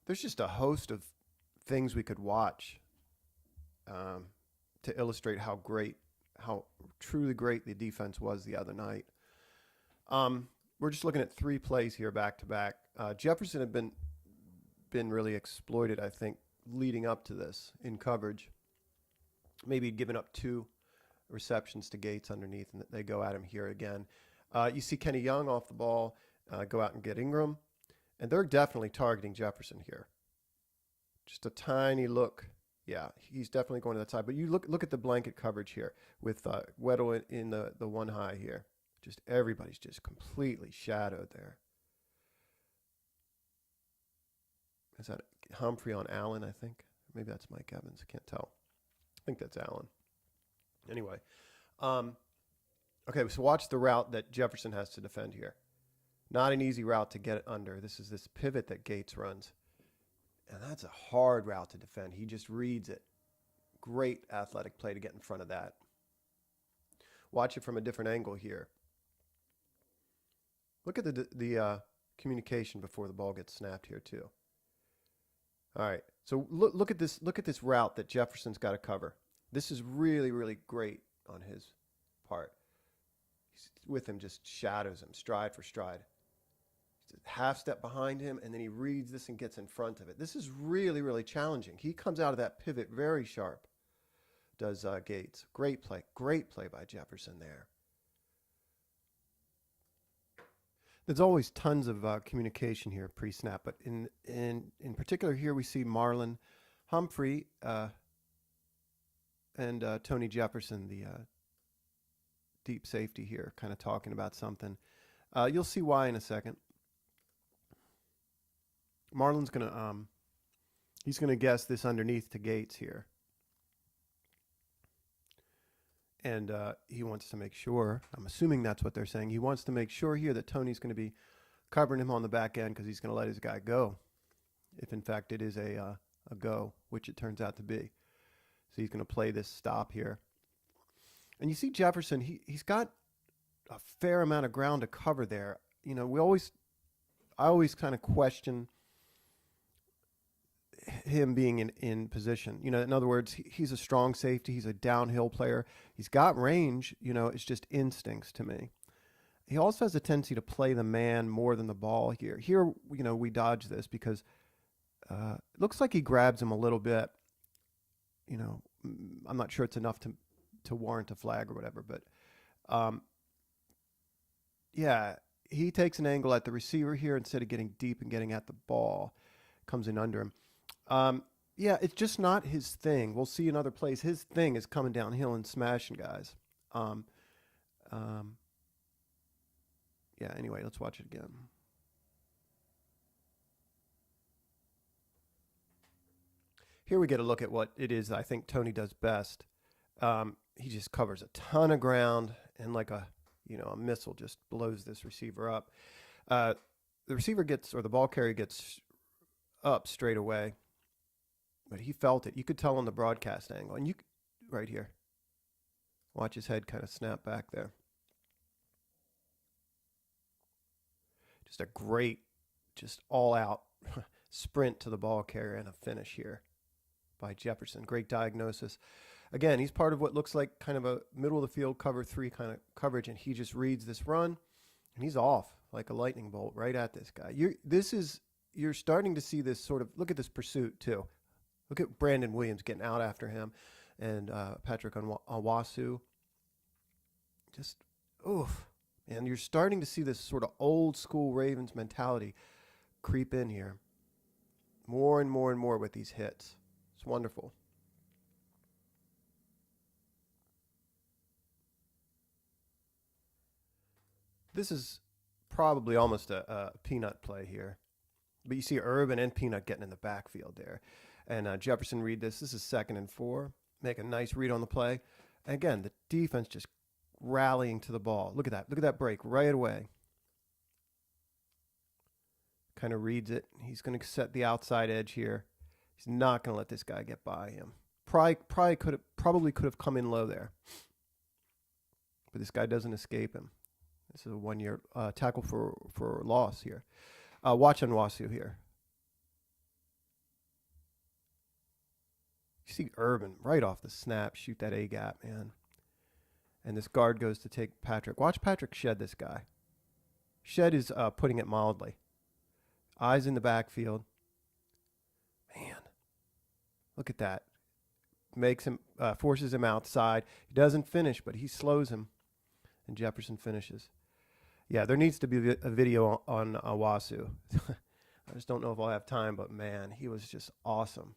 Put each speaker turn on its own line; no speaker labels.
there's just a host of things we could watch um, to illustrate how truly great the defense was the other night. We're just looking at three plays here back to back. Jefferson had been really exploited, I think, leading up to this in coverage. Maybe he'd given up two receptions to Gates underneath, and they go at him here again. You see Kenny Young off the ball go out and get Ingram, and they're definitely targeting Jefferson here. Just a tiny look. Yeah, he's definitely going to the side. But you look at the blanket coverage here with Weddle in the one high here. Just everybody's just completely shadowed there. Is that Humphrey on Allen, I think? Maybe that's Mike Evans. I can't tell. I think that's Allen. Anyway. Okay, so watch the route that Jefferson has to defend here. Not an easy route to get it under. This is this pivot that Gates runs. And that's a hard route to defend. He just reads it. Great athletic play to get in front of that. Watch it from a different angle here. Look at the communication before the ball gets snapped here too. All right, so look at this. Look at this route that Jefferson's got to cover. This is really, really great on his part. He's with him, just shadows him stride for stride. Half step behind him, and then he reads this and gets in front of it. This is really, really challenging. He comes out of that pivot very sharp, does Gates. Great play by Jefferson there. There's always tons of communication here pre-snap, but in particular here we see Marlon Humphrey and Tony Jefferson, the deep safety here, kind of talking about something. You'll see why in a second. Marlon's he's gonna guess this underneath to Gates here, and he wants to make sure. I'm assuming that's what they're saying. He wants to make sure here that Tony's going to be covering him on the back end because he's going to let his guy go, if in fact it is a go, which it turns out to be. So he's going to play this stop here, and you see Jefferson. He's got a fair amount of ground to cover there. You know, I always kind of question him being in position. You know, in other words, he's a strong safety. He's a downhill player. He's got range. You know, it's just instincts to me. He also has a tendency to play the man more than the ball here. Here, you know, we dodge this because it looks like he grabs him a little bit. You know, I'm not sure it's enough to warrant a flag or whatever, but yeah, he takes an angle at the receiver here instead of getting deep and getting at the ball. Comes in under him. Yeah, it's just not his thing. We'll see in other plays. His thing is coming downhill and smashing guys. Yeah, anyway, let's watch it again. Here we get a look at what it is I think Tony does best. He just covers a ton of ground and like a missile just blows this receiver up. The receiver the ball carrier gets up straight away, but he felt it. You could tell on the broadcast angle, and right here, watch his head kind of snap back there. Just a great, just all out sprint to the ball carrier and a finish here by Jefferson. Great diagnosis. Again, he's part of what looks like kind of a middle of the field cover three kind of coverage, and he just reads this run, and he's off like a lightning bolt right at this guy. You're starting to see this sort of, look at this pursuit too. Look at Brandon Williams getting out after him and Patrick Onwasu. Just, oof. And you're starting to see this sort of old school Ravens mentality creep in here. More and more and more with these hits. It's wonderful. This is probably almost a peanut play here. But you see Urban and Peanut getting in the backfield there. And Jefferson read this. This is 2nd and 4. Make a nice read on the play. And again, the defense just rallying to the ball. Look at that. Look at that break right away. Kind of reads it. He's going to set the outside edge here. He's not going to let this guy get by him. Probably could have come in low there. But this guy doesn't escape him. This is a 1-year tackle for loss here. Watch Onwasu here. You see Urban right off the snap shoot that A gap, man. And this guard goes to take Patrick. Watch Patrick shed this guy. Shed is putting it mildly. Eyes in the backfield. Man, look at that. Makes him, forces him outside. He doesn't finish, but he slows him. And Jefferson finishes. Yeah, there needs to be a video on Owasu. I just don't know if I'll have time, but man, he was just awesome.